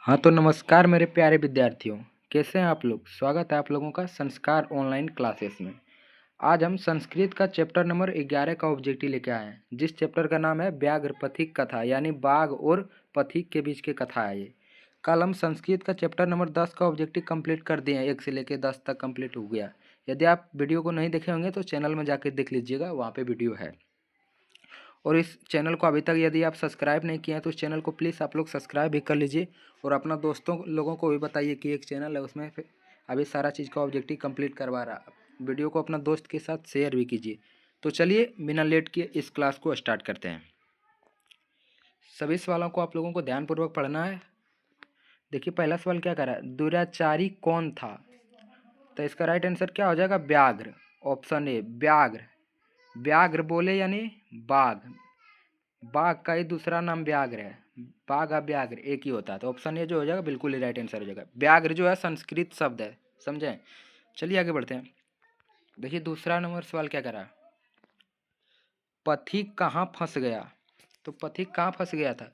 हाँ तो नमस्कार मेरे प्यारे विद्यार्थियों। कैसे हैं आप लोग। स्वागत है आप लोगों का संस्कार ऑनलाइन क्लासेस में। आज हम संस्कृत का चैप्टर नंबर 11 का ऑब्जेक्टिव लेके आए हैं, जिस चैप्टर का नाम है व्याघ्र पथिक कथा, यानी बाघ और पथिक के बीच की कथा है ये। कल हम संस्कृत का चैप्टर नंबर 10 का ऑब्जेक्टिव कंप्लीट कर दिए हैं, 1 से लेकर 10 तक कंप्लीट हो गया। यदि आप वीडियो को नहीं देखे होंगे तो चैनल में जाकर देख लीजिएगा, वहाँ पे वीडियो है। और इस चैनल को अभी तक यदि आप सब्सक्राइब नहीं किए हैं तो इस चैनल को प्लीज़ आप लोग सब्सक्राइब भी कर लीजिए और अपना दोस्तों लोगों को भी बताइए कि एक चैनल है, उसमें अभी सारा चीज़ का ऑब्जेक्टिव कंप्लीट करवा रहा। वीडियो को अपना दोस्त के साथ शेयर भी कीजिए। तो चलिए बिना लेट किए इस क्लास को स्टार्ट करते हैं। सभी सवालों को आप लोगों को ध्यानपूर्वक पढ़ना है। देखिए पहला सवाल क्या करा है, दुराचारी कौन था। तो इसका राइट आंसर क्या हो जाएगा, व्याघ्र। ऑप्शन ए व्याघ्र। व्याघ्र बोले यानी बाघ। बाघ का ही दूसरा नाम व्याघ्र है। बाघ और व्याघ्र एक ही होता है। तो ऑप्शन ए जो हो जाएगा बिल्कुल ही राइट आंसर हो जाएगा। व्याघ्र जो है संस्कृत शब्द है, समझे। चलिए आगे बढ़ते हैं। देखिए दूसरा नंबर सवाल क्या करा, पथिक कहाँ फंस गया। तो पथिक कहाँ फंस गया था।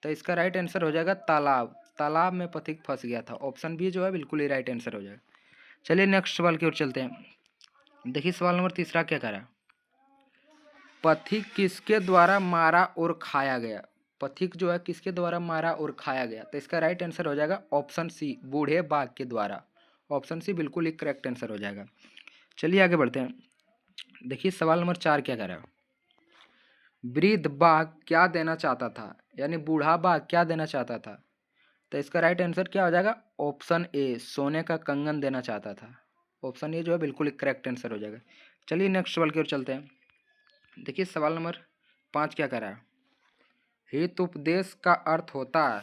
तो इसका राइट आंसर हो जाएगा तालाब। तालाब में पथिक फंस गया था। ऑप्शन बी जो है बिल्कुल ही राइट आंसर हो जाएगा। चलिए नेक्स्ट सवाल की ओर चलते हैं। देखिए सवाल नंबर तीसरा क्या करा, पथिक किसके द्वारा मारा और खाया गया। पथिक जो है किसके द्वारा मारा और खाया गया। तो इसका राइट आंसर हो जाएगा ऑप्शन सी, बूढ़े बाघ के द्वारा। ऑप्शन सी बिल्कुल ही करेक्ट आंसर हो जाएगा। चलिए आगे बढ़ते हैं। देखिए सवाल नंबर 4 क्या कह रहा है, वृद्ध बाघ क्या देना चाहता था, यानी बूढ़ा बाघ क्या देना चाहता था। तो इसका राइट आंसर क्या हो जाएगा, ऑप्शन ए, सोने का कंगन देना चाहता था। ऑप्शन ए जो है बिल्कुल ही करेक्ट आंसर हो जाएगा। चलिए नेक्स्ट सवाल की ओर चलते हैं। देखिए सवाल नंबर 5 क्या कह रहा है, हित उपदेश का अर्थ होता है।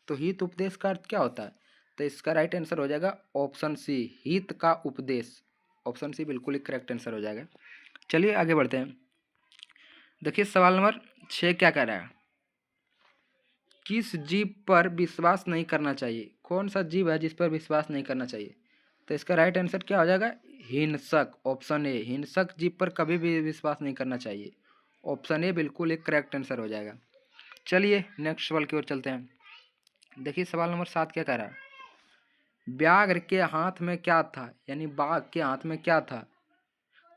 तो हित उपदेश का अर्थ क्या होता है। तो इसका राइट आंसर हो जाएगा ऑप्शन सी, हित का उपदेश। ऑप्शन सी बिल्कुल ही करेक्ट आंसर हो जाएगा। चलिए आगे बढ़ते हैं। देखिए सवाल नंबर 6 क्या कह रहा है, किस जीव पर विश्वास नहीं करना चाहिए। कौन सा जीव है जिस पर विश्वास नहीं करना चाहिए। तो इसका राइट आंसर क्या हो जाएगा, हिंसक। ऑप्शन ए, हिंसक जीव पर कभी भी विश्वास नहीं करना चाहिए। ऑप्शन ए बिल्कुल एक करेक्ट आंसर हो जाएगा। चलिए नेक्स्ट सवाल की ओर चलते हैं। देखिए सवाल नंबर 7 क्या कह रहा है, व्याघ्र के हाथ में क्या था, यानी बाघ के हाथ में क्या था।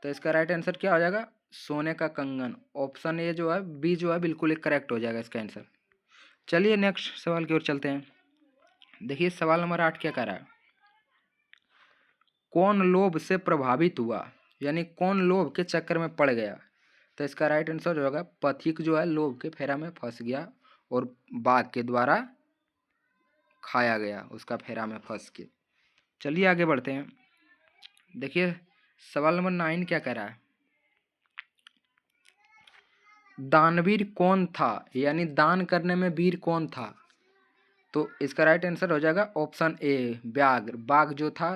तो इसका राइट आंसर क्या हो जाएगा, सोने का कंगन। ऑप्शन ए जो है, बी जो है बिल्कुल एक करेक्ट हो जाएगा इसका आंसर। चलिए नेक्स्ट सवाल की ओर चलते हैं। देखिए सवाल नंबर 8 क्या कह रहा है, कौन लोभ से प्रभावित हुआ, यानी कौन लोभ के चक्कर में पड़ गया। तो इसका राइट आंसर जो होगा, पथिक जो है लोभ के फेरा में फंस गया और बाघ के द्वारा खाया गया, उसका फेरा में फंस के। चलिए आगे बढ़ते हैं। देखिए सवाल नंबर 9 क्या कह रहा है, दानवीर कौन था, यानी दान करने में वीर कौन था। तो इसका राइट आंसर हो जाएगा ऑप्शन ए, व्याघ्र। बाघ जो था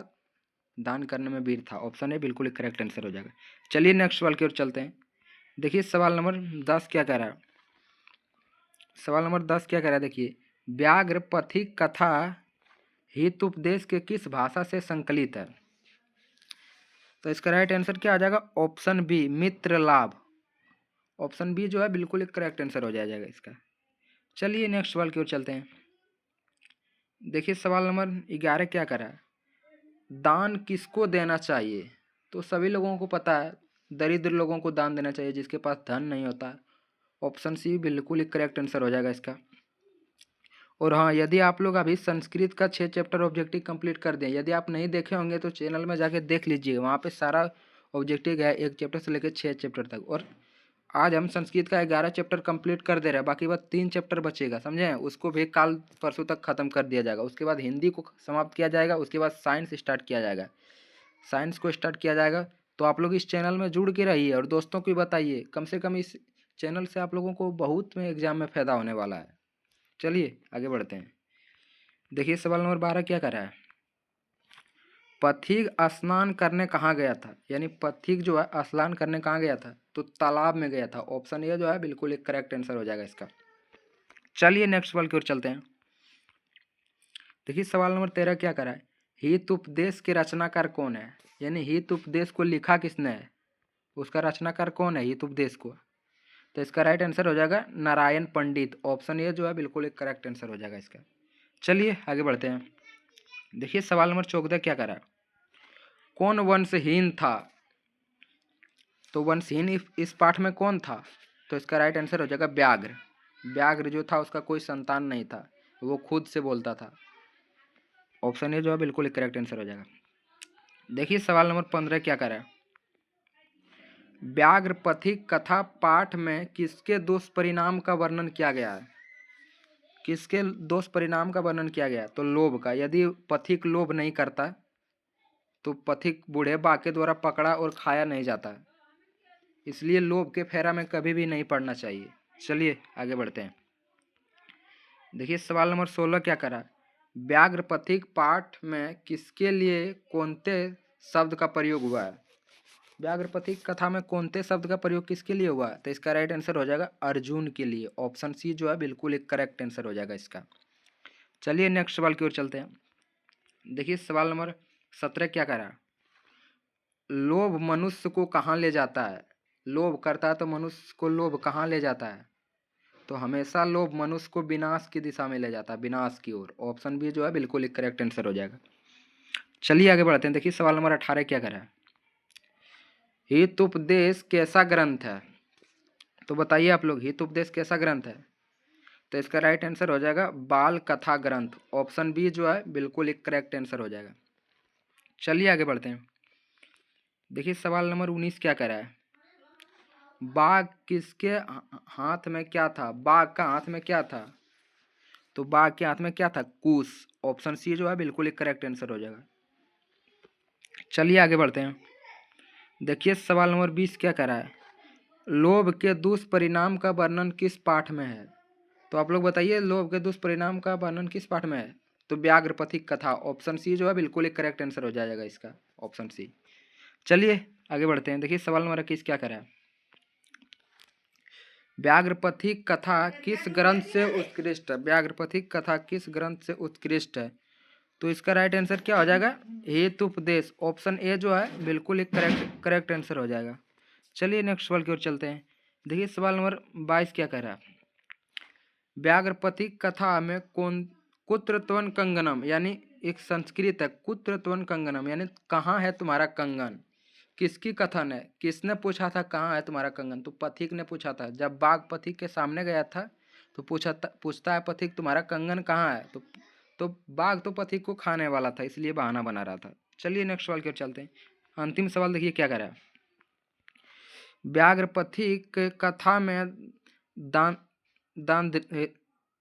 दान करने में वीर था। ऑप्शन ए बिल्कुल करेक्ट आंसर हो जाएगा। चलिए नेक्स्ट सवाल की ओर चलते हैं। देखिए सवाल नंबर 10 क्या कह रहा है, सवाल नंबर 10 क्या कह रहा है, देखिए व्याघ्र पथिक कथा हित उपदेश के किस भाषा से संकलित है। तो इसका राइट आंसर क्या आ जाएगा, ऑप्शन बी, मित्र लाभ। ऑप्शन बी जो है बिल्कुल एक करेक्ट आंसर हो जाएगा इसका। चलिए नेक्स्ट सवाल की ओर चलते हैं। देखिए सवाल नंबर 11 क्या करा है, दान किसको देना चाहिए। तो सभी लोगों को पता है, दरिद्र लोगों को दान देना चाहिए, जिसके पास धन नहीं होता। ऑप्शन सी बिल्कुल ही करेक्ट आंसर हो जाएगा इसका। और हाँ, यदि आप लोग अभी संस्कृत का 6 चैप्टर ऑब्जेक्टिव कंप्लीट कर दें, यदि आप नहीं देखे होंगे तो चैनल में जाके देख लीजिए, वहाँ पे सारा ऑब्जेक्टिव है 1 चैप्टर से लेकर 6 चैप्टर तक। और आज हम संस्कृत का 11 चैप्टर कंप्लीट कर दे रहे हैं, बाकी बस 3 चैप्टर बचेगा, समझे। उसको भी कल परसों तक खत्म कर दिया जाएगा। उसके बाद हिंदी को समाप्त किया जाएगा, उसके बाद साइंस स्टार्ट किया जाएगा। साइंस को स्टार्ट किया जाएगा। तो आप लोग इस चैनल में जुड़ के रहिए और दोस्तों को भी बताइए। कम से कम इस चैनल से आप लोगों को बहुत में एग्जाम में फ़ायदा होने वाला है। चलिए आगे बढ़ते हैं। देखिए सवाल नंबर 12 क्या कर रहा है, पथिक स्नान करने कहाँ गया था, यानी पथिक जो है स्नान करने कहाँ गया था। तो तालाब में गया था। ऑप्शन ए जो है बिल्कुल एक करेक्ट आंसर हो जाएगा इसका। चलिए नेक्स्ट सवाल की ओर चलते हैं। देखिए सवाल नंबर 13 क्या करा है, हित उपदेश के रचनाकार कौन है, यानी हित उपदेश को लिखा किसने है, उसका रचनाकार कौन है हित उपदेश को। तो इसका राइट आंसर हो जाएगा नारायण पंडित। ऑप्शन ए जो है बिल्कुल एक करेक्ट आंसर हो जाएगा इसका। चलिए आगे बढ़ते हैं। देखिए सवाल नंबर 14 क्या करा, कौन वंशहीन था। तो वंशहीन इस पाठ में कौन था, तो इसका राइट आंसर हो जाएगा व्याघ्र। व्याघ्र जो था उसका कोई संतान नहीं था, वो खुद से बोलता था। ऑप्शन ए जो है बिल्कुल करेक्ट आंसर हो जाएगा। देखिए सवाल नंबर 15 क्या करा, व्याघ्र पथिक कथा पाठ में किसके दुष्परिणाम का वर्णन किया गया है। किसके दुष्परिणाम का वर्णन किया गया, तो लोभ का। यदि पथिक लोभ नहीं करता तो पथिक बूढ़े बाघ के द्वारा पकड़ा और खाया नहीं जाता, इसलिए लोभ के फेरा में कभी भी नहीं पड़ना चाहिए। चलिए आगे बढ़ते हैं। देखिए सवाल नंबर 16 क्या करा, व्याघ्र पथिक पाठ में किसके लिए कौनते शब्द का प्रयोग हुआ है। व्याघ्र पथिक कथा में कौनते शब्द का प्रयोग किसके लिए हुआ है, तो इसका राइट आंसर हो जाएगा अर्जुन के लिए। ऑप्शन सी जो है बिल्कुल एक करेक्ट आंसर हो जाएगा इसका। चलिए नेक्स्ट सवाल की ओर चलते हैं। देखिए सवाल नंबर 17 क्या करा, लोभ मनुष्य को कहाँ ले जाता है। लोभ करता है तो मनुष्य को लोभ कहाँ ले जाता है, तो हमेशा लोभ मनुष्य को विनाश की दिशा में ले जाता है, विनाश की ओर। ऑप्शन बी जो है बिल्कुल एक करेक्ट आंसर हो जाएगा। चलिए आगे बढ़ते हैं। देखिए सवाल नंबर 18 क्या करा है, हितोपदेश कैसा ग्रंथ है। तो बताइए आप लोग, हितोपदेश कैसा ग्रंथ है, तो इसका राइट आंसर हो जाएगा बाल कथा ग्रंथ। ऑप्शन बी जो है बिल्कुल एक करेक्ट आंसर हो जाएगा। चलिए आगे बढ़ते हैं। देखिए सवाल नंबर 19 क्या करा है, बाघ किसके हाथ में क्या था। बाघ का हाथ में क्या था, तो बाघ के हाथ में क्या था, कुश। ऑप्शन सी जो है बिल्कुल एक करेक्ट आंसर हो जाएगा। चलिए आगे बढ़ते हैं। देखिए सवाल नंबर 20 क्या करा है, लोभ के दुष्परिणाम का वर्णन किस पाठ में है। तो आप लोग बताइए लोभ के दुष्परिणाम का वर्णन किस पाठ में है, तो व्याघ्र पथिक कथा। ऑप्शन सी जो है बिल्कुल एक करेक्ट आंसर हो जाएगा इसका, ऑप्शन सी। चलिए आगे बढ़ते हैं। देखिए सवाल नंबर 21 क्या करा है, व्याघ्रपथिक कथा किस ग्रंथ से उत्कृष्ट है। व्याघ्रपथिक कथा किस ग्रंथ से उत्कृष्ट है, तो इसका राइट आंसर क्या हो जाएगा, हेतुपदेश। ऑप्शन ए जो है बिल्कुल एक करेक्ट आंसर हो जाएगा। चलिए नेक्स्ट सवाल की ओर चलते हैं। देखिए सवाल नंबर 22 क्या कह रहा है, व्याघ्रपथिक कथा में कौन कुत्रत्वन कंगनम, यानी एक संस्कृत है, कुत्रत्वन कंगनम यानी कहाँ है तुम्हारा कंगन, किसकी कथन है। किसने पूछा था कहाँ है तुम्हारा कंगन, तो पथिक ने पूछा था। जब बाघ पथिक के सामने गया था तो पूछता है पथिक तुम्हारा कंगन कहाँ है, तो बाघ तो पथिक को खाने वाला था, इसलिए बहाना बना रहा था। चलिए नेक्स्ट सवाल की ओर चलते हैं। अंतिम सवाल देखिए क्या कह रहा है, व्याघ्र पथिक कथा में दान दान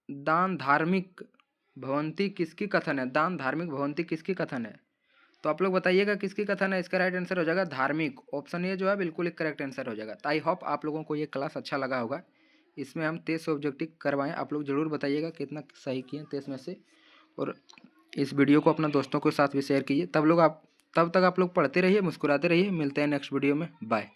दान धार्मिक भवंती किसकी कथन है। दान धार्मिक भवंती किसकी कथन है, तो आप लोग बताइएगा किसकी कथन है। इसका राइट आंसर हो जाएगा धार्मिक। ऑप्शन ए जो है बिल्कुल एक करेक्ट आंसर हो जाएगा। तो आई होप आप लोगों को ये क्लास अच्छा लगा होगा। इसमें हम 23 ऑब्जेक्टिव करवाएं, आप लोग ज़रूर बताइएगा कितना सही किए 23 में से। और इस वीडियो को अपना दोस्तों के साथ भी शेयर कीजिए। तब तक आप लोग पढ़ते रहिए, मुस्कुराते रहिए। मिलते हैं नेक्स्ट वीडियो में, बाय।